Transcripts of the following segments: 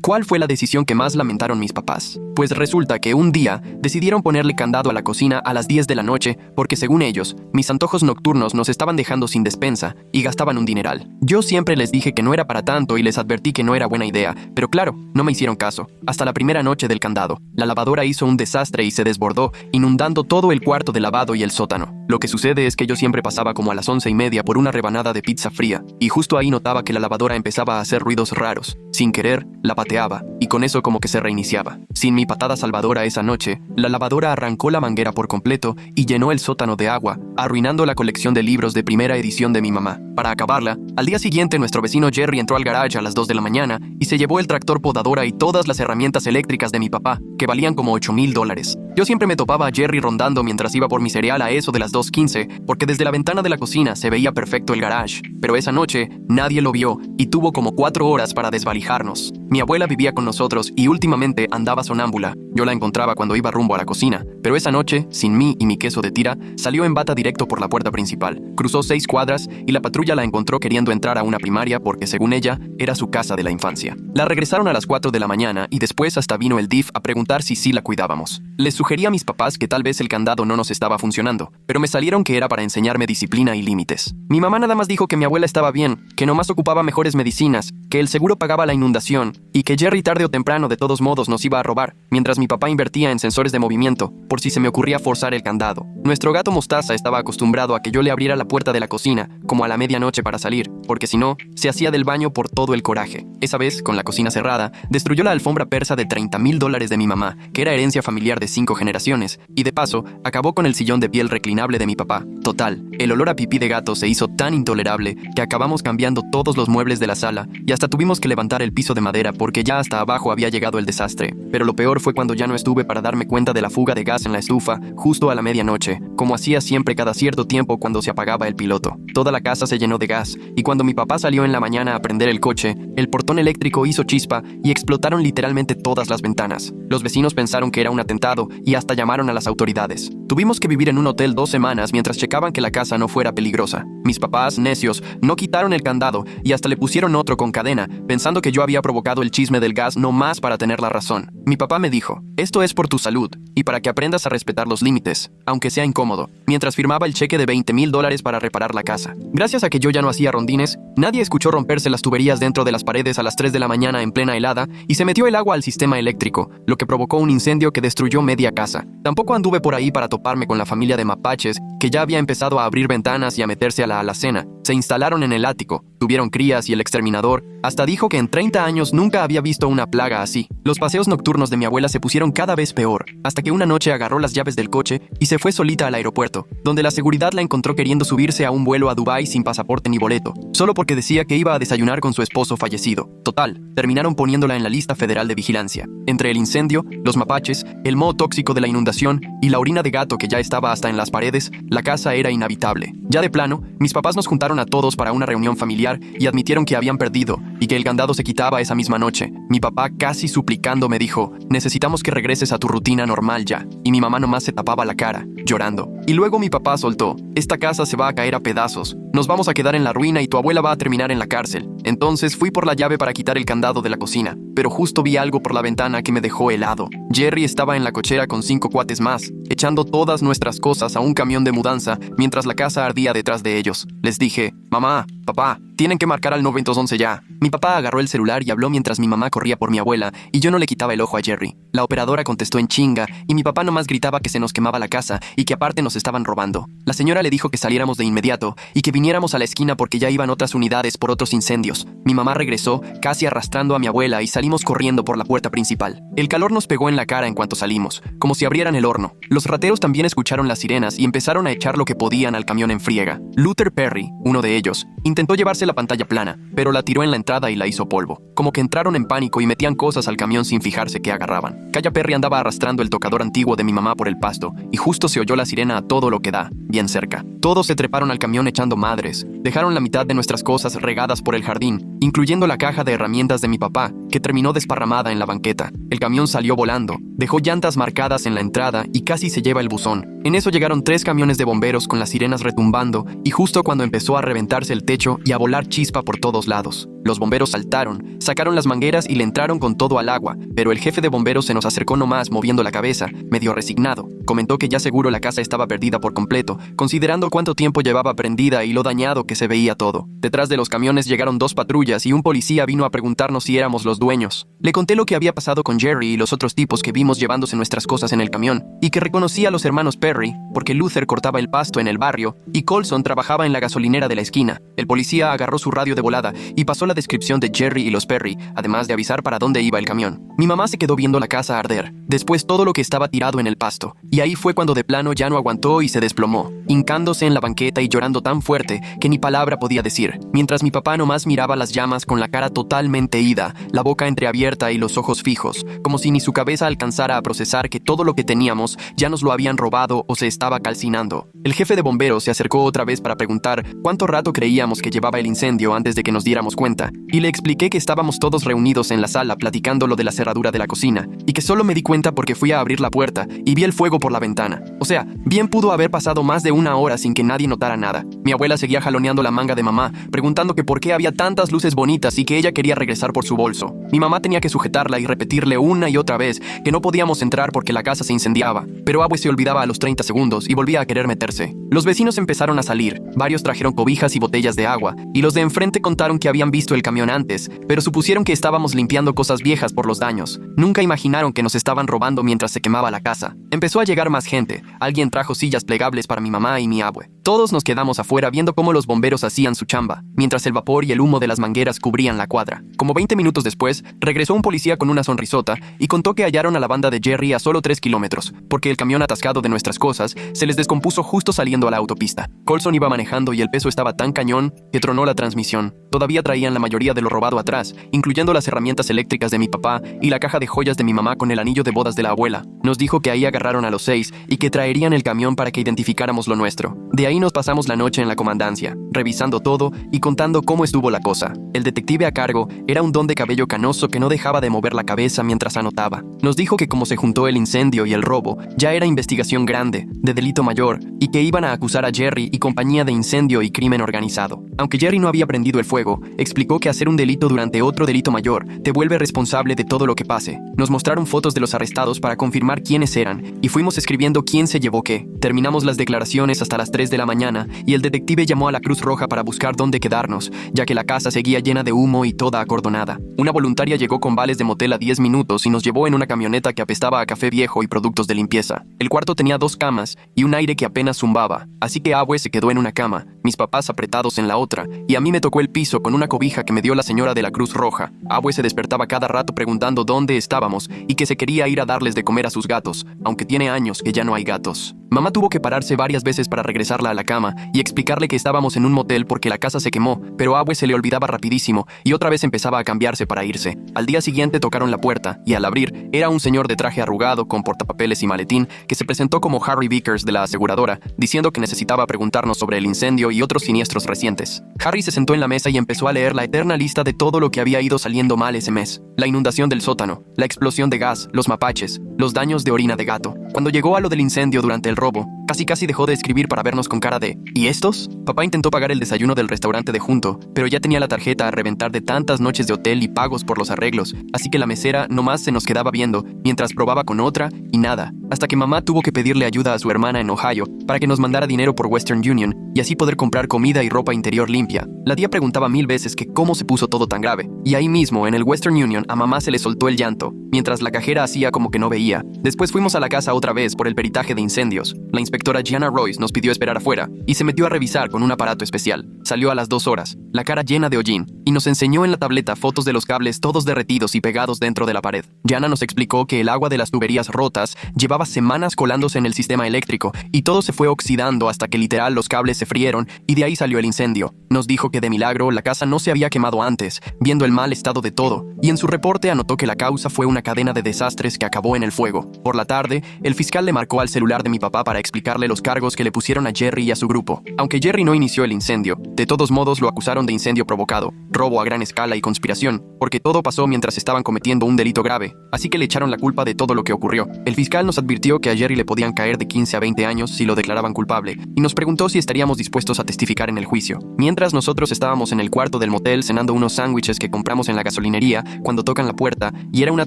¿Cuál fue la decisión que más lamentaron mis papás? Pues resulta que un día decidieron ponerle candado a la cocina a las 10 de la noche porque, según ellos, mis antojos nocturnos nos estaban dejando sin despensa y gastaban un dineral. Yo siempre les dije que no era para tanto y les advertí que no era buena idea, pero claro, no me hicieron caso. Hasta la primera noche del candado, la lavadora hizo un desastre y se desbordó, inundando todo el cuarto de lavado y el sótano. Lo que sucede es que yo siempre pasaba como a las 11:30 por una rebanada de pizza fría, y justo ahí notaba que la lavadora empezaba a hacer ruidos raros. Sin querer, la pateaba, y con eso como que se reiniciaba. Sin mi patada salvadora esa noche, la lavadora arrancó la manguera por completo y llenó el sótano de agua, arruinando la colección de libros de primera edición de mi mamá. Para acabarla, al día siguiente nuestro vecino Jerry entró al garage a las 2 de la mañana y se llevó el tractor podadora y todas las herramientas eléctricas de mi papá, que valían como $8,000. Yo siempre me topaba a Jerry rondando mientras iba por mi cereal a eso de las 2:15, porque desde la ventana de la cocina se veía perfecto el garage. Pero esa noche nadie lo vio y tuvo como 4 horas para desvalijarnos. Mi abuela vivía con nosotros y últimamente andaba sonámbula. Yo la encontraba cuando iba rumbo a la cocina, pero esa noche, sin mí y mi queso de tira, salió en bata directo por la puerta principal. Cruzó 6 cuadras y la patrulla la encontró queriendo entrar a una primaria porque, según ella, era su casa de la infancia. La regresaron a las 4 de la mañana y después hasta vino el DIF a preguntar si sí la cuidábamos. Les sugerí a mis papás que tal vez el candado no nos estaba funcionando, pero me salieron que era para enseñarme disciplina y límites. Mi mamá nada más dijo que mi abuela estaba bien, que nomás ocupaba mejores medicinas, que el seguro pagaba la inundación y que Jerry tarde o temprano de todos modos nos iba a robar, mientras mi papá invertía en sensores de movimiento, por si se me ocurría forzar el candado. Nuestro gato Mostaza estaba acostumbrado a que yo le abriera la puerta de la cocina, como a la medianoche para salir, porque si no, se hacía del baño por todo el coraje. Esa vez, con la cocina cerrada, destruyó la alfombra persa de $30,000 de mi mamá, que era herencia familiar de 5 generaciones, y de paso, acabó con el sillón de piel reclinable de mi papá. Total, el olor a pipí de gato se hizo tan intolerable que acabamos cambiando todos los muebles de la sala y hasta tuvimos que levantar el piso de madera porque ya hasta abajo había llegado el desastre. Pero lo peor fue cuando ya no estuve para darme cuenta de la fuga de gas en la estufa justo a la medianoche, como hacía siempre cada cierto tiempo cuando se apagaba el piloto. Toda la casa se llenó de gas y cuando mi papá salió en la mañana a prender el coche, el portón eléctrico hizo chispa y explotaron literalmente todas las ventanas. Los vecinos pensaron que era un atentado y hasta llamaron a las autoridades. Tuvimos que vivir en un hotel 2 semanas mientras checaban que la casa no fuera peligrosa. Mis papás, necios, no quitaron el candado y hasta le pusieron otro con cadena, pensando que yo había provocado el chisme del gas no más para tener la razón. Mi papá me dijo, esto es por tu salud y para que aprendas a respetar los límites, aunque sea incómodo, mientras firmaba el cheque de $20,000 para reparar la casa. Gracias a que yo ya no hacía rondines, nadie escuchó romperse las tuberías dentro de las paredes a las 3 de la mañana en plena helada y se metió el agua al sistema eléctrico, lo que provocó un incendio que destruyó media casa. Tampoco anduve por ahí para toparme con la familia de mapaches, que ya había empezado a abrir ventanas y a meterse a la alacena. Se instalaron en el ático, tuvieron crías y el exterminador hasta dijo que en 30 años nunca había visto una plaga así. Los paseos nocturnos de mi abuela se pusieron cada vez peor, hasta que una noche agarró las llaves del coche y se fue solita al aeropuerto, donde la seguridad la encontró queriendo subirse a un vuelo a Dubái sin pasaporte ni boleto, solo porque decía que iba a desayunar con su esposo fallecido. Total, terminaron poniéndola en la lista federal de vigilancia. Entre el incendio, los mapaches, el moho tóxico de la inundación y la orina de gato que ya estaba hasta en las paredes, la casa era inhabitable. Ya de plano, mis papás nos juntaron a todos para una reunión familiar y admitieron que habían perdido y que el candado se quitaba esa misma noche. Mi papá, casi suplicando, me dijo, necesitamos que regreses a tu rutina normal ya. Y mi mamá nomás se tapaba la cara, llorando. Y luego mi papá soltó, esta casa se va a caer a pedazos, nos vamos a quedar en la ruina y tu abuela va a terminar en la cárcel. Entonces fui por la llave para quitar el candado de la cocina, pero justo vi algo por la ventana que me dejó helado. Jerry estaba en la cochera con 5 cuates más, echando todas nuestras cosas a un camión de mudanza mientras la casa ardía detrás de ellos. Les dije, mamá, papá, tienen que marcar al 911 ya. Mi papá agarró el celular y habló mientras mi mamá corría por mi abuela y yo no le quitaba el ojo a Jerry. La operadora contestó en chinga y mi papá nomás gritaba que se nos quemaba la casa y que aparte nos estaban robando. La señora le dijo que saliéramos de inmediato y que viniéramos a la esquina porque ya iban otras unidades por otros incendios. Mi mamá regresó, casi arrastrando a mi abuela y salimos corriendo por la puerta principal. El calor nos pegó en la cara en cuanto salimos, como si abrieran el horno. Los rateros también escucharon las sirenas y empezaron a echar lo que podían al camión en friega. Luther Perry, uno de ellos, intentó llevarse la pantalla plana, pero la tiró en la entrada y la hizo polvo. Como que entraron en pánico y metían cosas al camión sin fijarse qué agarraban. Calla Perry andaba arrastrando el tocador antiguo de mi mamá por el pasto y justo se oyó la sirena a todo lo que da, bien cerca. Todos se treparon al camión echando madres. Dejaron la mitad de nuestras cosas regadas por el jardín, incluyendo la caja de herramientas de mi papá, que terminó desparramada en la banqueta. El camión salió volando, Dejó llantas marcadas en la entrada y casi se lleva el buzón. En eso llegaron 3 camiones de bomberos con las sirenas retumbando y justo cuando empezó a reventarse el techo y a volar chispa por todos lados. Los bomberos saltaron, sacaron las mangueras y le entraron con todo al agua, pero el jefe de bomberos se nos acercó nomás moviendo la cabeza, medio resignado. Comentó que ya seguro la casa estaba perdida por completo, considerando cuánto tiempo llevaba prendida y lo dañado que se veía todo. Detrás de los camiones llegaron 2 patrullas y un policía vino a preguntarnos si éramos los dueños. Le conté lo que había pasado con Jerry y los otros tipos que vimos llevándose nuestras cosas en el camión, y que reconocí a los hermanos Perry, porque Luther cortaba el pasto en el barrio y Colson trabajaba en la gasolinera de la esquina. El policía agarró su radio de volada y pasó la descripción de Jerry y los Perry, además de avisar para dónde iba el camión. Mi mamá se quedó viendo la casa arder, después todo lo que estaba tirado en el pasto, y ahí fue cuando de plano ya no aguantó y se desplomó, hincándose en la banqueta y llorando tan fuerte que ni palabra podía decir, mientras mi papá nomás miraba las llamas con la cara totalmente ida, la boca entreabierta y los ojos fijos, como si ni su cabeza alcanzara a procesar que todo lo que teníamos ya nos lo habían robado o se estaba calcinando. El jefe de bomberos se acercó otra vez para preguntar cuánto rato creíamos que llevaba el incendio antes de que nos diéramos cuenta, y le expliqué que estábamos todos reunidos en la sala platicando lo de la cerradura de la cocina, y que solo me di cuenta porque fui a abrir la puerta y vi el fuego por la ventana. O sea, bien pudo haber pasado más de 1 hora sin que nadie notara nada. Mi abuela seguía jaloneando la manga de mamá, preguntando que por qué había tantas luces bonitas y que ella quería regresar por su bolso. Mi mamá tenía que sujetarla y repetirle una y otra vez que no podíamos entrar porque la casa se incendiaba, pero Abue se olvidaba a los 30 segundos y volvía a querer meterse. Los vecinos empezaron a salir, varios trajeron cobijas y botellas de agua, y los de enfrente contaron que habían visto el camión antes, pero supusieron que estábamos limpiando cosas viejas por los daños. Nunca imaginaron que nos estaban robando mientras se quemaba la casa. Empezó a llegar más gente, alguien trajo sillas plegables para mi mamá y mi abue. Todos nos quedamos afuera viendo cómo los bomberos hacían su chamba, mientras el vapor y el humo de las mangueras cubrían la cuadra. Como 20 minutos después, regresó un policía con una sonrisota y contó que hallaron a la banda de Jerry a solo 3 kilómetros, porque el camión atascado de nuestras cosas se les descompuso justo saliendo a la autopista. Colson iba manejando y el peso estaba tan cañón que tronó la transmisión. Todavía traían la mayoría de lo robado atrás, incluyendo las herramientas eléctricas de mi papá y la caja de joyas de mi mamá con el anillo de bodas de la abuela. Nos dijo que ahí agarraron a los 6 y que traerían el camión para que identificáramos lo nuestro. De ahí nos pasamos la noche en la comandancia, revisando todo y contando cómo estuvo la cosa. El detective a cargo era un don de cabello canoso que no dejaba de mover la cabeza mientras anotaba. Nos dijo que como se juntó el incendio y el robo, ya era investigación grande, de delito mayor, y que iban a acusar a Jerry y compañía de incendio y crimen organizado. Aunque Jerry no había prendido el fuego, explicó que hacer un delito durante otro delito mayor te vuelve responsable de todo lo que pase. Nos mostraron fotos de los arrestados para confirmar quiénes eran, y fuimos escribiendo quién se llevó qué. Terminamos las declaraciones hasta las 3 de la mañana, y el detective llamó a la Cruz Roja para buscar dónde quedarnos, ya que la casa seguía llena de humo y toda acordonada. Una voluntaria llegó con vales de motel a 10 minutos y nos llevó en una camioneta que apestaba a café viejo y productos de limpieza. El cuarto tenía 2 camas y un aire que apenas zumbaba, así que Abue se quedó en una cama, mis papás apretados en la otra, y a mí me tocó el piso con una cobija que me dio la señora de la Cruz Roja. Abue se despertaba cada rato preguntando dónde estábamos y que se quería ir a darles de comer a sus gatos, aunque tiene años que ya no hay gatos. Mamá tuvo que pararse varias veces para regresarla a la cama y explicarle que estábamos en un motel porque la casa se quemó, pero Abue se le olvidaba rapidísimo y otra vez empezaba a cambiarse para irse. Al día siguiente tocaron la puerta y al abrir era un señor de traje arrugado con portapapeles y maletín que se presentó como Harry Vickers de la aseguradora, diciendo que necesitaba preguntarnos sobre el incendio y otros siniestros recientes. Harry se sentó en la mesa y empezó a leer la eterna lista de todo lo que había ido saliendo mal ese mes. La inundación del sótano, la explosión de gas, los mapaches, los daños de orina de gato. Cuando llegó a lo del incendio durante el robo, casi dejó de escribir para vernos con cara de ¿y estos? Papá intentó pagar el desayuno del restaurante de junto, pero ya tenía la tarjeta a reventar de tantas noches de hotel y pagos por los arreglos, así que la mesera nomás se nos quedaba viendo, mientras probaba con otra y nada, hasta que mamá tuvo que pedirle ayuda a su hermana en Ohio para que nos mandara dinero por Western Union y así poder comprar comida y ropa interior limpia. La tía preguntaba 1000 veces que cómo se puso todo tan grave, y ahí mismo, en el Western Union, a mamá se le soltó el llanto, mientras la cajera hacía como que no veía. Después fuimos a la casa otra vez por el peritaje de incendios. La inspectora Gianna Royce nos pidió esperar afuera y se metió a revisar con un aparato especial. Salió a las 2 horas, la cara llena de hollín, y nos enseñó en la tableta fotos de los cables todos derretidos y pegados dentro de la pared. Gianna nos explicó que el agua de las tuberías rotas llevaba semanas colándose en el sistema eléctrico y todo se fue oxidando hasta que literal los cables se frieron y de ahí salió el incendio. Nos dijo que de milagro la casa no se había quemado antes, viendo el mal estado de todo, y en su reporte anotó que la causa fue una cadena de desastres que acabó en el fuego. Por la tarde, el fiscal le marcó al celular de mi papá para explicar explicarle los cargos que le pusieron a Jerry y a su grupo. Aunque Jerry no inició el incendio, de todos modos lo acusaron de incendio provocado, robo a gran escala y conspiración, porque todo pasó mientras estaban cometiendo un delito grave, así que le echaron la culpa de todo lo que ocurrió. El fiscal nos advirtió que a Jerry le podían caer de 15 a 20 años si lo declaraban culpable, y nos preguntó si estaríamos dispuestos a testificar en el juicio. Mientras nosotros estábamos en el cuarto del motel cenando unos sándwiches que compramos en la gasolinería, cuando tocan la puerta, y era una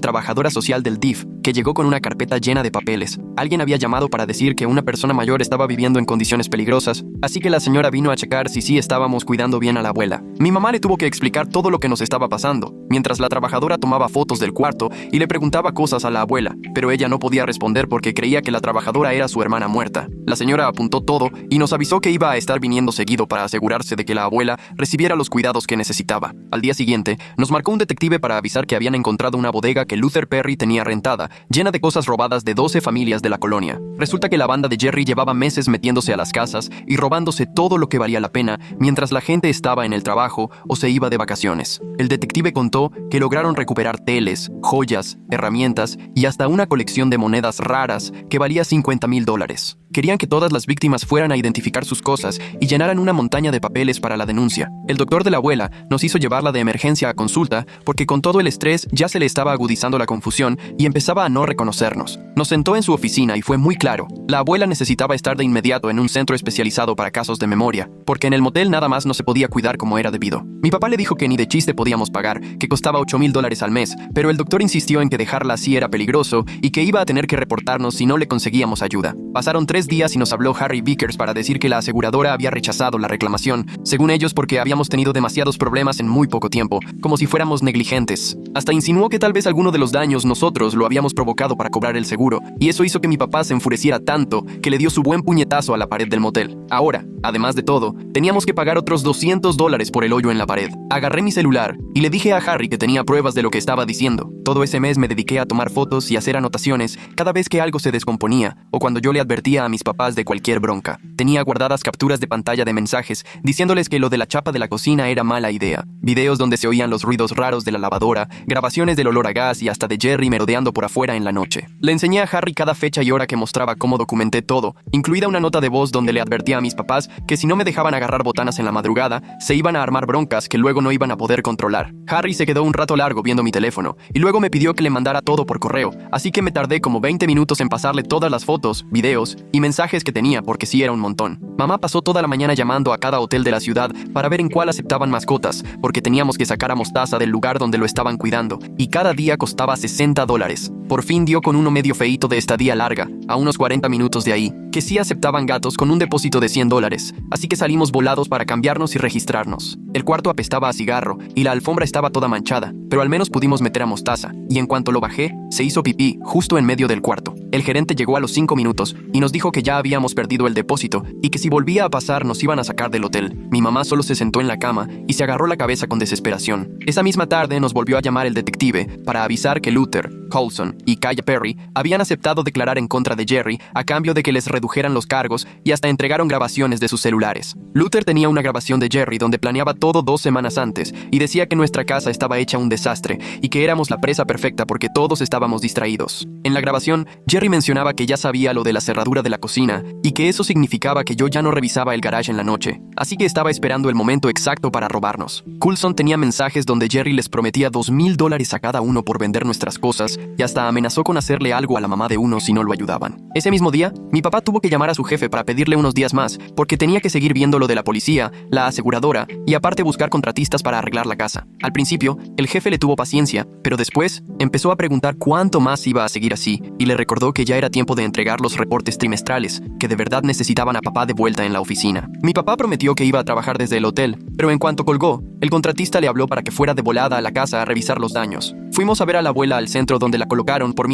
trabajadora social del DIF, que llegó con una carpeta llena de papeles. Alguien había llamado para decir que una persona mayor estaba viviendo en condiciones peligrosas, así que la señora vino a checar si sí estábamos cuidando bien a la abuela. Mi mamá le tuvo que explicar todo lo que nos estaba pasando, mientras la trabajadora tomaba fotos del cuarto y le preguntaba cosas a la abuela, pero ella no podía responder porque creía que la trabajadora era su hermana muerta. La señora apuntó todo y nos avisó que iba a estar viniendo seguido para asegurarse de que la abuela recibiera los cuidados que necesitaba. Al día siguiente, nos marcó un detective para avisar que habían encontrado una bodega que Luther Perry tenía rentada, llena de cosas robadas de 12 familias de la colonia. Resulta que la banda de Jerry llevaba meses metiéndose a las casas y robándose todo lo que valía la pena mientras la gente estaba en el trabajo o se iba de vacaciones. El detective contó que lograron recuperar teles, joyas, herramientas y hasta una colección de monedas raras que valía $50,000. Querían que todas las víctimas fueran a identificar sus cosas y llenaran una montaña de papeles para la denuncia. El doctor de la abuela nos hizo llevarla de emergencia a consulta porque con todo el estrés ya se le estaba agudizando la confusión y empezaba a no reconocernos. Nos sentó en su oficina y fue muy claro. La abuela necesitaba estar de inmediato en un centro especializado para casos de memoria, porque en el motel nada más no se podía cuidar como era debido. Mi papá le dijo que ni de chiste podíamos pagar, que costaba $8,000 al mes, pero el doctor insistió en que dejarla así era peligroso y que iba a tener que reportarnos si no le conseguíamos ayuda. Pasaron 3 días y nos habló Harry Vickers para decir que la aseguradora había rechazado la reclamación, según ellos porque habíamos tenido demasiados problemas en muy poco tiempo, como si fuéramos negligentes. Hasta insinuó que tal vez alguno de los daños nosotros lo habíamos provocado para cobrar el seguro, y eso hizo que mi papá se enfureciera tanto que le dio su buen puñetazo a la pared del motel. Ahora, además de todo, teníamos que pagar otros $200 por el hoyo en la pared. Agarré mi celular y le dije a Harry que tenía pruebas de lo que estaba diciendo. Todo ese mes me dediqué a tomar fotos y hacer anotaciones cada vez que algo se descomponía o cuando yo le advertía a mis papás de cualquier bronca. Tenía guardadas capturas de pantalla de mensajes diciéndoles que lo de la chapa de la cocina era mala idea, videos donde se oían los ruidos raros de la lavadora, grabaciones del olor a gas y hasta de Jerry merodeando por afuera en la noche. Le enseñé a Harry cada fecha y hora que mostraba cómo documenté todo, incluida una nota de voz donde le advertía a mis papás que si no me dejaban agarrar botanas en la madrugada, se iban a armar broncas que luego no iban a poder controlar. Harry se quedó un rato largo viendo mi teléfono y luego me pidió que le mandara todo por correo, así que me tardé como 20 minutos en pasarle todas las fotos, videos y mensajes que tenía porque sí era un montón. Mamá pasó toda la mañana llamando a cada hotel de la ciudad para ver en cuál aceptaban mascotas, porque teníamos que sacar a Mostaza del lugar donde lo estaban cuidando, y cada día costaba $60. Por fin dio con uno medio feíto de estadía larga, a unos 40 minutos de ahí, que sí aceptaban gatos con un depósito de $100, así que salimos volados para cambiarnos y registrarnos. El cuarto apestaba a cigarro y la alfombra estaba toda manchada, pero al menos pudimos meter a Mostaza, y en cuanto lo bajé, se hizo pipí justo en medio del cuarto. El gerente llegó a los 5 minutos y nos dijo que ya habíamos perdido el depósito y que si volvía a pasar nos iban a sacar del hotel. Mi mamá solo se sentó en la cama y se agarró la cabeza con desesperación. Esa misma tarde nos volvió a llamar el detective para avisar que Luther, Coulson y Kaya Perry habían aceptado declarar en contra de Jerry a cambio de que les redujeran los cargos y hasta entregaron grabaciones de sus celulares. Luther tenía una grabación de Jerry donde planeaba todo 2 semanas antes y decía que nuestra casa estaba hecha un desastre y que éramos la presa perfecta porque todos estábamos distraídos. En la grabación, Jerry mencionaba que ya sabía lo de la cerradura de la cocina y que eso significaba que yo ya no revisaba el garage en la noche, así que estaba esperando el momento exacto para robarnos. Coulson tenía mensajes donde Jerry les prometía $2,000 a cada uno por vender nuestras cosas y hasta amenazó con hacerle algo a la mamá de uno si no lo ayudaban. Ese mismo día, mi papá tuvo que llamar a su jefe para pedirle unos días más porque tenía que seguir viendo lo de la policía, la aseguradora y aparte buscar contratistas para arreglar la casa. Al principio, el jefe le tuvo paciencia, pero después empezó a preguntar cuánto más iba a seguir así y le recordó que ya era tiempo de entregar los reportes trimestrales, que de verdad necesitaban a papá de vuelta en la oficina. Mi papá prometió que iba a trabajar desde el hotel, pero en cuanto colgó, el contratista le habló para que fuera de volada a la casa a revisar los daños. Fuimos a ver a la abuela al centro donde la colocaron por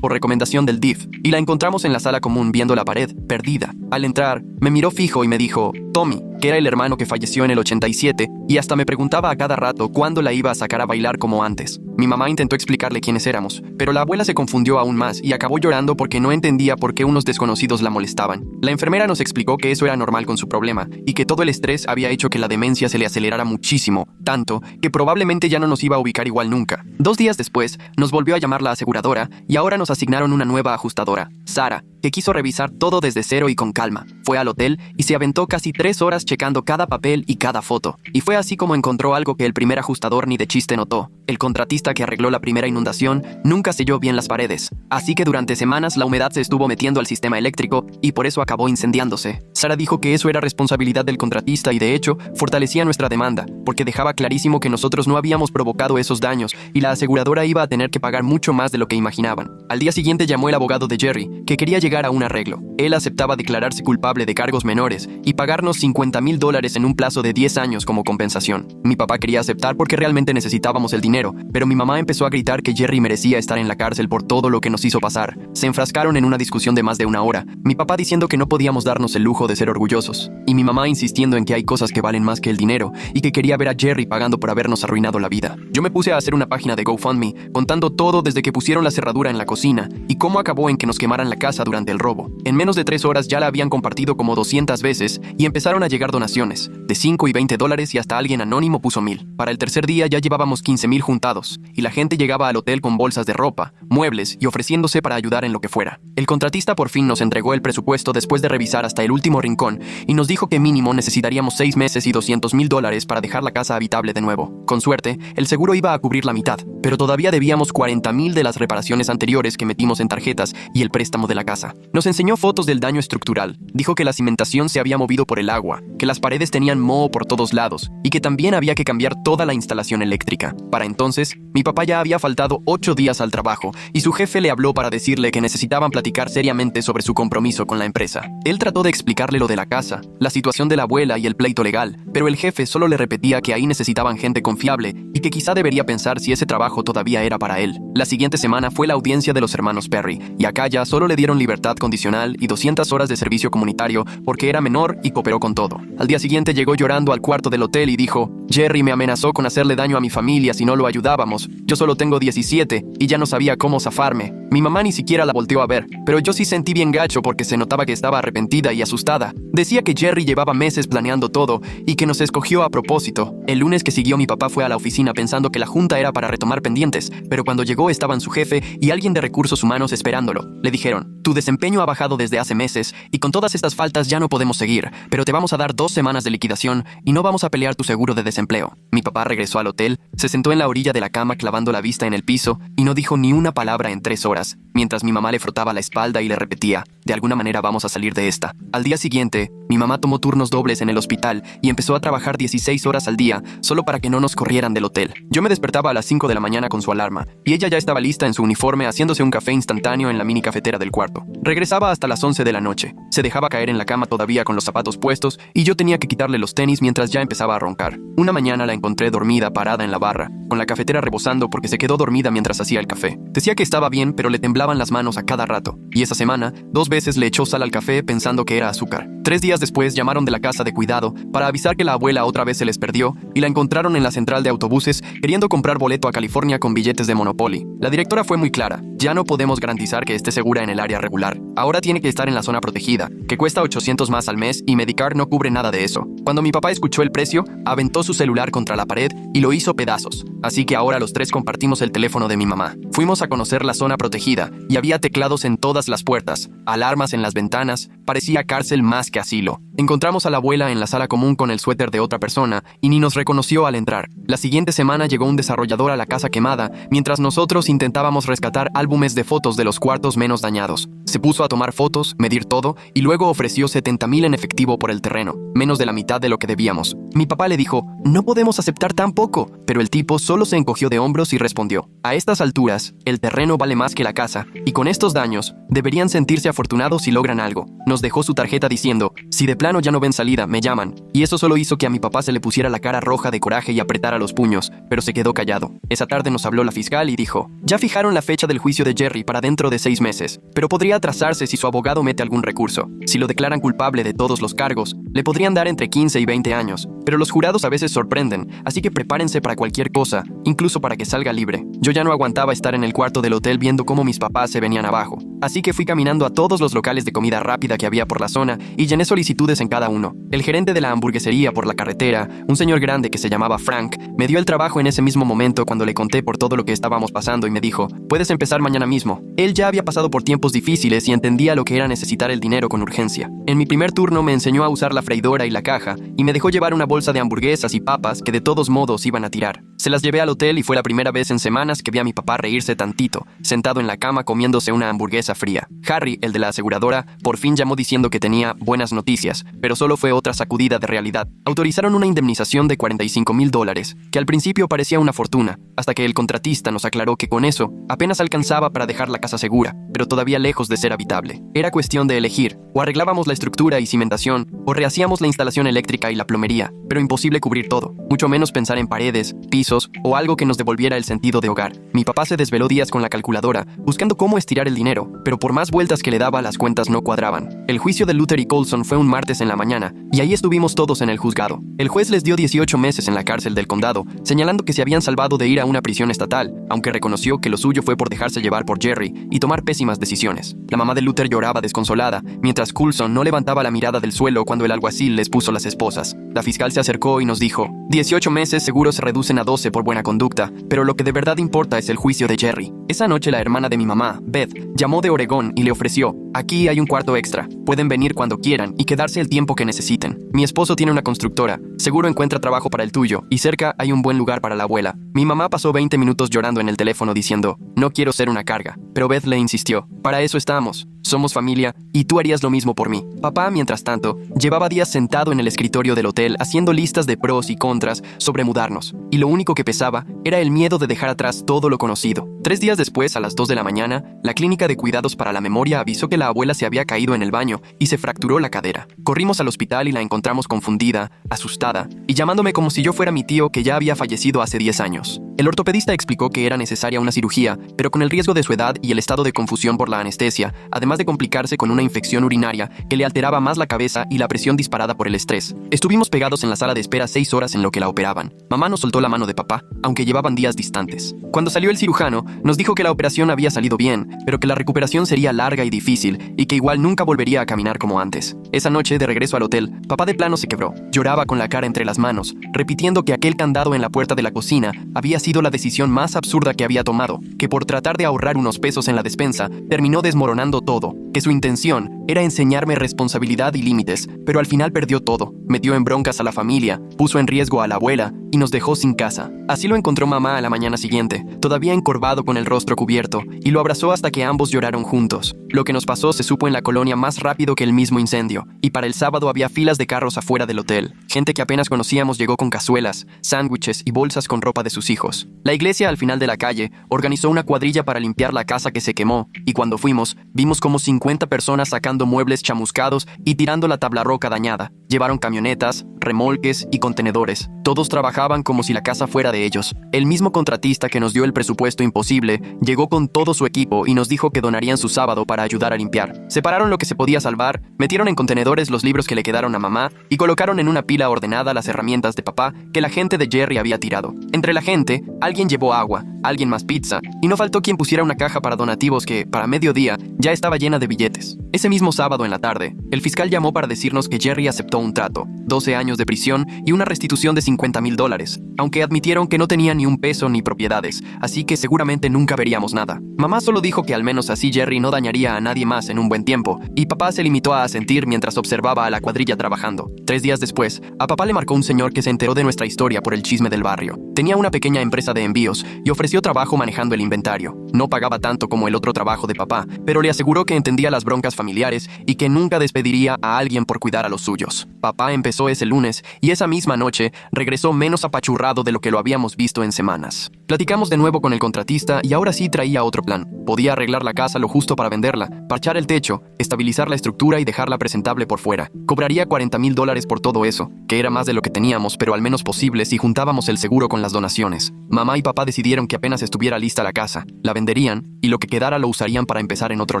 recomendación del DIF, y la encontramos en la sala común viendo la pared, perdida. Al entrar, me miró fijo y me dijo, Tommy, que era el hermano que falleció en el 87, y hasta me preguntaba a cada rato cuándo la iba a sacar a bailar como antes. Mi mamá intentó explicarle quiénes éramos, pero la abuela se confundió aún más y acabó llorando porque no entendía por qué unos desconocidos la molestaban. La enfermera nos explicó que eso era normal con su problema, y que todo el estrés había hecho que la demencia se le acelerara muchísimo, tanto que probablemente ya no nos iba a ubicar igual nunca. 2 días después, nos volvió a llamar la aseguradora y ahora nos asignaron una nueva ajustadora. Sara, que quiso revisar todo desde cero y con calma. Fue al hotel y se aventó casi 3 horas checando cada papel y cada foto. Y fue así como encontró algo que el primer ajustador ni de chiste notó. El contratista que arregló la primera inundación nunca selló bien las paredes. Así que durante semanas la humedad se estuvo metiendo al sistema eléctrico y por eso acabó incendiándose. Sara dijo que eso era responsabilidad del contratista y de hecho fortalecía nuestra demanda, porque dejaba clarísimo que nosotros no habíamos provocado esos daños y la aseguradora iba a tener que pagar mucho más de lo que imaginaban. Al día siguiente llamó el abogado de Jerry, que quería llegar a un arreglo. Él aceptaba declararse culpable de cargos menores y pagarnos $50,000 en un plazo de 10 años como compensación. Mi papá quería aceptar porque realmente necesitábamos el dinero, pero mi mamá empezó a gritar que Jerry merecía estar en la cárcel por todo lo que nos hizo pasar. Se enfrascaron en una discusión de más de 1 hora, mi papá diciendo que no podíamos darnos el lujo de ser orgullosos, y mi mamá insistiendo en que hay cosas que valen más que el dinero y que quería ver a Jerry pagando por habernos arruinado la vida. Yo me puse a hacer una página de GoFundMe, contando todo desde que pusieron la cerradura en la cocina y cómo acabó en que nos quemaran la casa durante el robo. En menos de 3 horas ya la habían compartido como 200 veces y empezaron a llegar donaciones, de $5 y $20 y hasta alguien anónimo puso 1,000. Para el tercer día ya llevábamos 15,000 juntados y la gente llegaba al hotel con bolsas de ropa, muebles y ofreciéndose para ayudar en lo que fuera. El contratista por fin nos entregó el presupuesto después de revisar hasta el último rincón y nos dijo que mínimo necesitaríamos 6 meses y $200,000 para dejar la casa habitable de nuevo. Con suerte, el seguro iba a cubrir la mitad, pero todavía debíamos 40,000 de las reparaciones anteriores que metimos en tarjetas y el préstamo de la casa. Nos enseñó fotos del daño estructural. Dijo que la cimentación se había movido por el agua, que las paredes tenían moho por todos lados y que también había que cambiar toda la instalación eléctrica. Para entonces, mi papá ya había faltado 8 días al trabajo y su jefe le habló para decirle que necesitaban platicar seriamente sobre su compromiso con la empresa. Él trató de explicarle lo de la casa, la situación de la abuela y el pleito legal, pero el jefe solo le repetía que ahí necesitaban gente confiable y que quizá debería pensar si ese trabajo todavía era para él. La siguiente semana fue la audiencia de los hermanos Perry y a Kaya solo le dieron libertad condicional y 200 horas de servicio comunitario porque era menor y cooperó con todo. Al día siguiente llegó llorando al cuarto del hotel y dijo: Jerry me amenazó con hacerle daño a mi familia si no lo ayudábamos. Yo solo tengo 17 y ya no sabía cómo zafarme. Mi mamá ni siquiera la volteó a ver, pero yo sí sentí bien gacho porque se notaba que estaba arrepentida y asustada. Decía que Jerry llevaba meses planeando todo y que nos escogió a propósito. El lunes que siguió mi papá fue a la oficina pensando que la junta era para retomar pendientes, pero cuando llegó estaban su jefe y alguien de recursos humanos esperándolo. Le dijeron: tu desempeño ha bajado desde hace meses y con todas estas faltas ya no podemos seguir, pero te vamos a dar 2 semanas de liquidación y no vamos a pelear tu seguro de desempleo. Mi papá regresó al hotel, se sentó en la orilla de la cama clavando la vista en el piso y no dijo ni una palabra en 3 horas, mientras mi mamá le frotaba la espalda y le repetía: de alguna manera vamos a salir de esta. Al día siguiente, mi mamá tomó turnos dobles en el hospital y empezó a trabajar 16 horas al día solo para que no nos corrieran del hotel. Yo me despertaba a las 5 de la mañana con su alarma y ella ya estaba lista en su uniforme haciéndose un café instantáneo en la mini cafetera del cuarto. Regresaba hasta las 11 de la noche. Se dejaba caer en la cama todavía con los zapatos puestos y yo tenía que quitarle los tenis mientras ya empezaba a roncar. Una mañana la encontré dormida parada en la barra, con la cafetera rebosando porque se quedó dormida mientras hacía el café. Decía que estaba bien, pero le temblaban las manos a cada rato. Y esa semana, 2 veces le echó sal al café pensando que era azúcar. 3 días después llamaron de la casa de cuidado para avisar que la abuela otra vez se les perdió y la encontraron en la central de autobuses queriendo comprar boleto a California con billetes de Monopoly. La directora fue muy clara: ya no podemos garantizar que esté segura en el área regular. Ahora tiene que estar en la zona protegida, que cuesta $800 más al mes y Medicare no cubre nada de eso. Cuando mi papá escuchó el precio, aventó su celular contra la pared y lo hizo pedazos. Así que ahora los 3 compartimos el teléfono de mi mamá. Fuimos a conocer la zona protegida y había teclados en todas las puertas, alarmas en las ventanas, parecía cárcel más que asilo. Encontramos a la abuela en la sala común con el suéter de otra persona y ni nos reconoció al entrar. La siguiente semana llegó un desarrollador a la casa quemada, mientras nosotros intentábamos rescatar álbumes de fotos de los cuartos menos dañados. Se puso a tomar fotos, medir todo y luego ofreció 70,000 en efectivo por el terreno, menos de la mitad de lo que debíamos. Mi papá le dijo: no podemos aceptar tan poco, pero el tipo solo se encogió de hombros y respondió: a estas alturas, el terreno vale más que la casa, y con estos daños, deberían sentirse afortunados si logran algo. Nos dejó su tarjeta diciendo: si de plano ya no ven salida, me llaman. Y eso solo hizo que a mi papá se le pusiera la cara roja de coraje y apretara los puños, pero se quedó callado. Esa tarde nos habló la fiscal y dijo: ya fijaron la fecha del juicio de Jerry para dentro de 6 meses, pero podría atrasarse si su abogado mete algún recurso. Si lo declaran culpable de todos los cargos, le podrían dar entre 15 y 20 años. Pero los jurados a veces sorprenden, así que prepárense para cualquier cosa, incluso para que salga libre. Yo ya no aguantaba estar en el cuarto del hotel viendo cómo mis papás se venían abajo. así que fui caminando a todos los locales de comida rápida que había por la zona y llené solicitudes en cada uno. El gerente de la hamburguesería por la carretera, un señor grande que se llamaba Frank, me dio el trabajo en ese mismo momento cuando le conté por todo lo que estábamos pasando y me dijo, puedes empezar mañana mismo. Él ya había pasado por tiempos difíciles y entendía lo que era necesitar el dinero con urgencia. En mi primer turno me enseñó a usar la freidora y la caja y me dejó llevar una bolsa de hamburguesas y papas que de todos modos iban a tirar. Se las llevé al hotel y fue la primera vez en semanas que vi a mi papá reírse tantito, sentado en la cama comiéndose una hamburguesa fría. Harry, el de la aseguradora, por fin llamó diciendo que tenía buenas noticias, pero solo fue otra sacudida de realidad. Autorizaron una indemnización de $45,000, que al principio parecía una fortuna, hasta que el contratista nos aclaró que con eso apenas alcanzaba para dejar la casa segura, pero todavía lejos de ser habitable. Era cuestión de elegir, o arreglábamos la estructura y cimentación, o rehacíamos la instalación eléctrica y la plomería, pero imposible cubrir todo, mucho menos pensar en paredes, pisos o algo que nos devolviera el sentido de hogar. Mi papá se desveló días con la calculadora, buscando cómo estirar el dinero, pero por más vueltas que le daba, las cuentas no cuadraban. El juicio de Luther y Colson fue un martes en la mañana, y ahí estuvimos todos en el juzgado. El juez les dio 18 meses en la cárcel del condado, señalando que se habían salvado de ir a una prisión estatal, aunque reconoció que lo suyo fue por dejarse llevar por Jerry y tomar pésimas decisiones. La mamá de Luther lloraba desconsolada, mientras Coulson no levantaba la mirada del suelo cuando el alguacil les puso las esposas. La fiscal se acercó y nos dijo, 18 meses seguro se reducen a 12 por buena conducta, pero lo que de verdad importa es el juicio de Jerry. Esa noche la hermana de mi mamá, Beth, llamó de Oregón y le ofreció, aquí hay un cuarto extra, pueden venir cuando quieran y quedarse el tiempo que necesiten. Mi esposo tiene una constructora, seguro encuentra trabajo para el tuyo, y cerca hay un buen lugar para la abuela. Mi mamá pasó 20 minutos llorando en el teléfono diciendo, no quiero ser una carga, pero Beth le insistió, para eso estamos. Somos familia y tú harías lo mismo por mí. Papá, mientras tanto, llevaba días sentado en el escritorio del hotel haciendo listas de pros y contras sobre mudarnos, y lo único que pesaba era el miedo de dejar atrás todo lo conocido. 3 días después, a las 2 de la mañana, la clínica de cuidados para la memoria avisó que la abuela se había caído en el baño y se fracturó la cadera. Corrimos al hospital y la encontramos confundida, asustada, y llamándome como si yo fuera mi tío que ya había fallecido hace 10 años. El ortopedista explicó que era necesaria una cirugía, pero con el riesgo de su edad y el estado de confusión por la anestesia, además de complicarse con una infección urinaria que le alteraba más la cabeza y la presión disparada por el estrés. Estuvimos pegados en la sala de espera 6 horas en lo que la operaban. Mamá nos soltó la mano de papá, aunque llevaban días distantes. Cuando salió el cirujano, nos dijo que la operación había salido bien, pero que la recuperación sería larga y difícil, y que igual nunca volvería a caminar como antes. Esa noche, de regreso al hotel, papá de plano se quebró. Lloraba con la cara entre las manos, repitiendo que aquel candado en la puerta de la cocina había sido la decisión más absurda que había tomado, que por tratar de ahorrar unos pesos en la despensa, terminó desmoronando todo, que su intención era enseñarme responsabilidad y límites, pero al final perdió todo, metió en broncas a la familia, puso en riesgo a la abuela y nos dejó sin casa. Así lo encontró mamá a la mañana siguiente, todavía encorvado con el rostro cubierto, y lo abrazó hasta que ambos lloraron juntos. Lo que nos pasó se supo en la colonia más rápido que el mismo incendio, y para el sábado había filas de carros afuera del hotel. Gente que apenas conocíamos llegó con cazuelas, sándwiches y bolsas con ropa de sus hijos. La iglesia al final de la calle organizó una cuadrilla para limpiar la casa que se quemó, y cuando fuimos, vimos como 50 personas sacando muebles chamuscados y tirando la tabla roca dañada. Llevaron camionetas, remolques y contenedores. Todos trabajaban como si la casa fuera de ellos. El mismo contratista que nos dio el presupuesto imposible llegó con todo su equipo y nos dijo que donarían su sábado para ayudar a limpiar. Separaron lo que se podía salvar, metieron en contenedores los libros que le quedaron a mamá y colocaron en una pila ordenada las herramientas de papá que la gente de Jerry había tirado. Entre la gente, alguien llevó agua, alguien más pizza, y no faltó quien pusiera una caja para donativos que, para mediodía, ya estaba llena de billetes. Ese mismo sábado en la tarde, el fiscal llamó para decirnos que Jerry aceptó un trato, 12 años de prisión y una restitución de $50,000, aunque admitieron que no tenía ni un peso ni propiedades, así que seguramente nunca veríamos nada. Mamá solo dijo que al menos así Jerry no dañaría a nadie más en un buen tiempo, y papá se limitó a asentir mientras observaba a la cuadrilla trabajando. 3 días después, a papá le marcó un señor que se enteró de nuestra historia por el chisme del barrio. Tenía una pequeña empresa de envíos y ofreció trabajo manejando el inventario. No pagaba tanto como el otro trabajo de papá, pero le aseguró que entendía las broncas familiares y que nunca despediría a alguien por cuidar a los suyos. Papá empezó ese lunes y esa misma noche regresó menos apachurrado de lo que lo habíamos visto en semanas. Platicamos de nuevo con el contratista y ahora sí traía otro plan. Podía arreglar la casa lo justo para venderla, parchar el techo, estabilizar la estructura y dejarla presentable por fuera. Cobraría $40,000 por todo eso, que era más de lo que teníamos, pero al menos posible si juntábamos el seguro con las donaciones. Mamá y papá decidieron que apenas estuviera lista la casa, la venderían y lo que quedara lo usarían para empezar en otro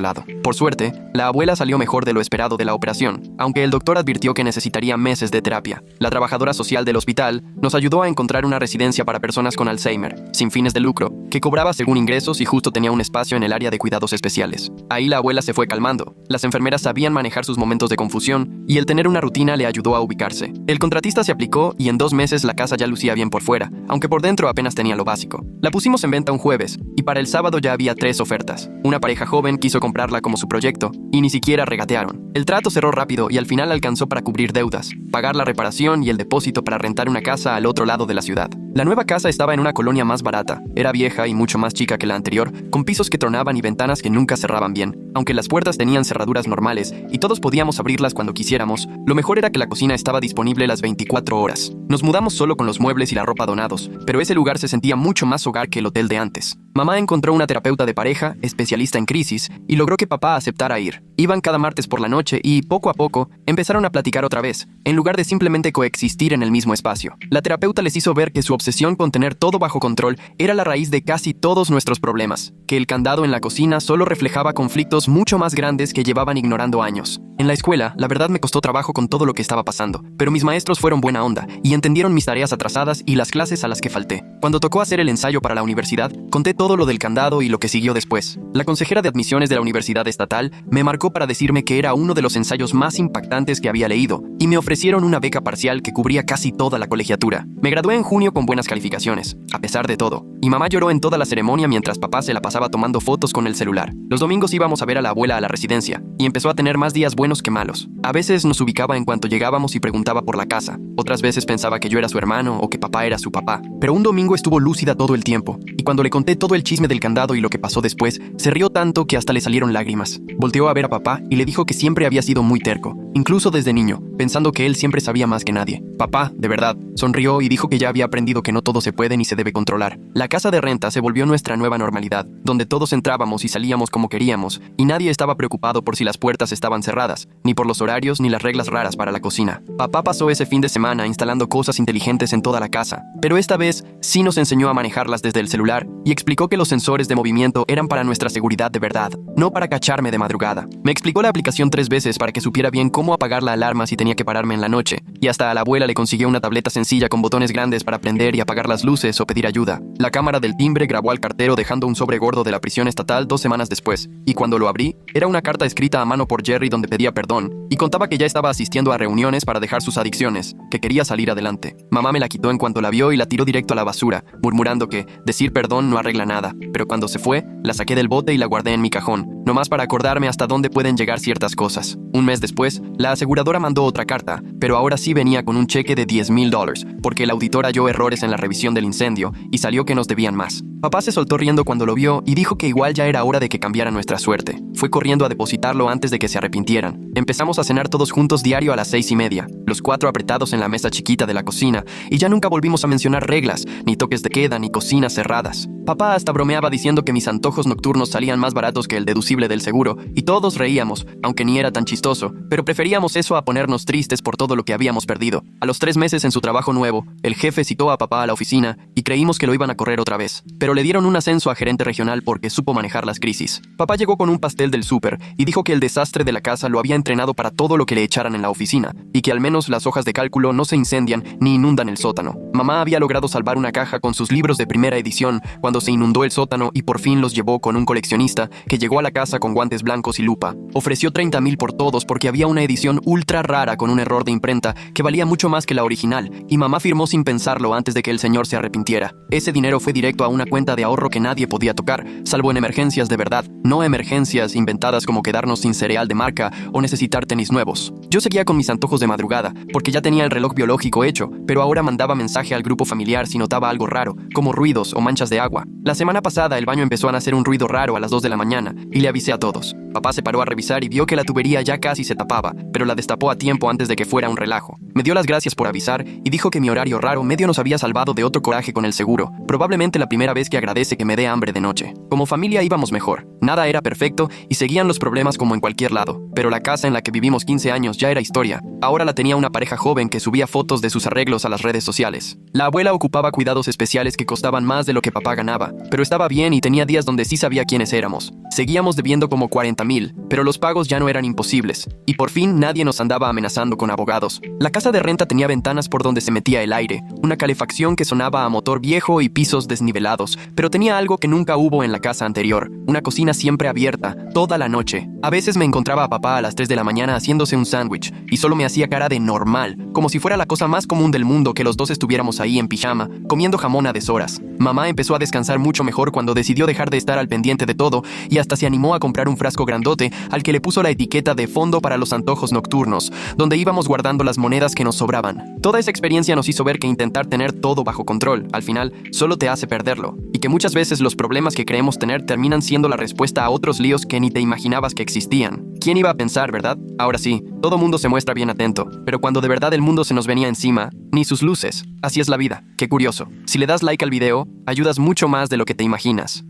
lado. Por suerte, la abuela salió mejor de lo esperado de la operación, aunque el doctor advirtió que necesitaría meses de terapia. La trabajadora social del hospital nos ayudó a encontrar una residencia para personas con Alzheimer, sin fines de lucro, que cobraba según ingresos y justo tenía un espacio espacio en el área de cuidados especiales. Ahí la abuela se fue calmando. Las enfermeras sabían manejar sus momentos de confusión y el tener una rutina le ayudó a ubicarse. El contratista se aplicó y en 2 meses la casa ya lucía bien por fuera, aunque por dentro apenas tenía lo básico. La pusimos en venta un jueves y para el sábado ya había 3 ofertas. Una pareja joven quiso comprarla como su proyecto y ni siquiera regatearon. El trato cerró rápido y al final alcanzó para cubrir deudas, pagar la reparación y el depósito para rentar una casa al otro lado de la ciudad. La nueva casa estaba en una colonia más barata, era vieja y mucho más chica que la anterior, con pisos que tronaban y ventanas que nunca cerraban bien. Aunque las puertas tenían cerraduras normales y todos podíamos abrirlas cuando quisiéramos, lo mejor era que la cocina estaba disponible las 24 horas. Nos mudamos solo con los muebles y la ropa donados, pero ese lugar se sentía mucho más hogar que el hotel de antes. Mamá encontró una terapeuta de pareja, especialista en crisis, y logró que papá aceptara ir. Iban cada martes por la noche y, poco a poco, empezaron a platicar otra vez, en lugar de simplemente coexistir en el mismo espacio. La terapeuta les hizo ver que su obsesión con tener todo bajo control era la raíz de casi todos nuestros problemas, que el candado en la cocina solo reflejaba conflictos mucho más grandes que llevaban ignorando años. En la escuela, la verdad me costó trabajo con todo lo que estaba pasando, pero mis maestros fueron buena onda y entendieron mis tareas atrasadas y las clases a las que falté. Cuando tocó hacer el ensayo para la universidad, conté todo lo del candado y lo que siguió después. La consejera de admisiones de la Universidad Estatal me marcó para decirme que era uno de los ensayos más impactantes que había leído y me ofrecieron una beca parcial que cubría casi toda la colegiatura. Me gradué en junio con buenas calificaciones, a pesar de todo, y mamá lloró en toda la ceremonia mientras papá se la pasaba tomando fotos con el celular. Los domingos íbamos a ver a la abuela a la residencia y empezó a tener más días buenos que malos. A veces nos ubicaba en cuanto llegábamos y preguntaba por la casa. Otras veces pensaba que yo era su hermano o que papá era su papá. Pero un domingo estuvo lúcida todo el tiempo y cuando le conté todo el chisme del candado y lo que pasó después, se rió tanto que hasta le salieron lágrimas. Volteó a ver a papá y le dijo que siempre había sido muy terco, incluso desde niño, pensando que él siempre sabía más que nadie. Papá, de verdad, sonrió y dijo que ya había aprendido que no todo se puede ni se debe controlar. La casa de renta se volvió nuestra nueva normalidad, donde todos entrábamos y salíamos como queríamos, y nadie estaba preocupado por si las puertas estaban cerradas, ni por los horarios ni las reglas raras para la cocina. Papá pasó ese fin de semana instalando cosas inteligentes en toda la casa, pero esta vez sí nos enseñó a manejarlas desde el celular y explicó que los sensores de movimiento eran para nuestra seguridad de verdad, no para cacharme de madrugada. Me explicó la aplicación 3 veces para que supiera bien cómo apagar la alarma si tenía que pararme en la noche, y hasta a la abuela le consiguió una tableta sencilla con botones grandes para prender y apagar las luces o pedir ayuda. La cámara del timbre grabó al cartero dejando un sobre gordo de la prisión estatal 2 semanas después, y cuando lo abrí, era una carta escrita a mano por Jerry donde pedía perdón, y contaba que ya estaba asistiendo a reuniones para dejar sus adicciones, que quería salir adelante. Mamá me la quitó en cuanto la vio y la tiró directo a la basura, murmurando que decir perdón no arregla nada, pero cuando se fue, la saqué del bote y la guardé en mi cajón, nomás para acordarme hasta dónde pueden llegar ciertas cosas. Un mes después, la aseguradora mandó otra carta, pero ahora sí venía con un cheque de $10,000, porque el auditor halló errores en la revisión del incendio y salió que nos debían más. Papá se soltó riendo cuando lo vio y dijo que igual ya era hora de que cambiara nuestra suerte. Fue corriendo a depositarlo antes de que se arrepintieran. Empezamos a cenar todos juntos diario a las 6:30, los 4 apretados en la mesa chiquita de la cocina, y ya nunca volvimos a mencionar reglas, ni toques de queda, ni cocinas cerradas. Papá hasta bromeaba diciendo que mis antojos nocturnos salían más baratos que el deducible del seguro, y todos reíamos, aunque ni era tan chistoso, pero preferíamos eso a ponernos tristes por todo lo que habíamos perdido. A los 3 meses en su trabajo nuevo, el jefe citó a papá a la oficina y creímos que lo iban a correr otra vez, pero le dieron un ascenso a gerente regional porque supo manejar las crisis. Papá llegó con un pastel del súper y dijo que el desastre de la casa lo había entrenado para todo lo que le echaran en la oficina, y que al menos las hojas de cálculo no se incendian ni inundan el sótano. Mamá había logrado salvar una caja con sus libros de primera edición cuando se inundó el sótano y por fin los llevó con un coleccionista que llegó a la casa con guantes blancos y lupa. Ofreció $30,000 por todos porque había una edición ultra rara con un error de imprenta que valía mucho más que la original, y mamá firmó sin pensarlo antes de que el señor se arrepintiera. Ese dinero fue directo a una cuenta de ahorro que nadie podía tocar, salvo en emergencias de verdad, no emergencias inventadas como quedarnos sin cereal de marca o necesitar tenis nuevos. Yo seguía con mis antojos de madrugada, porque ya tenía el reloj biológico hecho, pero ahora mandaba mensaje al grupo familiar si notaba algo raro, como ruidos o manchas de agua. La semana pasada el baño empezó a hacer un ruido raro a las 2 de la mañana, y le avisé a todos. Papá se paró a revisar y vio que la tubería ya casi se tapaba, pero la destapó a tiempo antes de que fuera un relajo. Me dio las gracias por avisar y dijo que mi horario raro medio nos había salvado de otro coraje con el seguro, probablemente la primera vez que agradece que me dé hambre de noche. Como familia íbamos mejor, nada era perfecto y seguían los problemas como en cualquier lado, pero la casa en la que vivimos 15 años ya era historia. Ahora la tenía una pareja joven que subía fotos de sus arreglos a las redes sociales. La abuela ocupaba cuidados especiales que costaban más de lo que papá ganaba, pero estaba bien y tenía días donde sí sabía quiénes éramos. Seguíamos debiendo como 40,000, pero los pagos ya no eran imposibles. Y por fin nadie nos andaba amenazando con abogados. La casa de renta tenía ventanas por donde se metía el aire, una calefacción que sonaba a motor viejo y pisos desnivelados, pero tenía algo que nunca hubo en la casa anterior, una cocina siempre abierta, toda la noche. A veces me encontraba a papá a las 3 de la mañana haciéndose un sándwich, y solo me hacía cara de normal, como si fuera la cosa más común del mundo que los dos estuviéramos ahí en pijama, comiendo jamón a deshoras. Mamá empezó a descansar mucho mejor cuando decidió dejar de estar al pendiente de todo, y hasta se animó a comprar un frasco grandote al que le puso la etiqueta de fondo para los antojos nocturnos, donde íbamos guardando las monedas que nos sobraban. Toda esa experiencia nos hizo ver que intentar tener todo bajo control, al final, solo te hace perderlo, y que muchas veces los problemas que creemos tener terminan siendo la respuesta a otros líos que ni te imaginabas que existían. ¿Quién iba a pensar, verdad? Ahora sí, todo mundo se muestra bien atento, pero cuando de verdad el mundo se nos venía encima, ni sus luces. Así es la vida, qué curioso. Si le das like al video, ayudas mucho más de lo que te imaginas.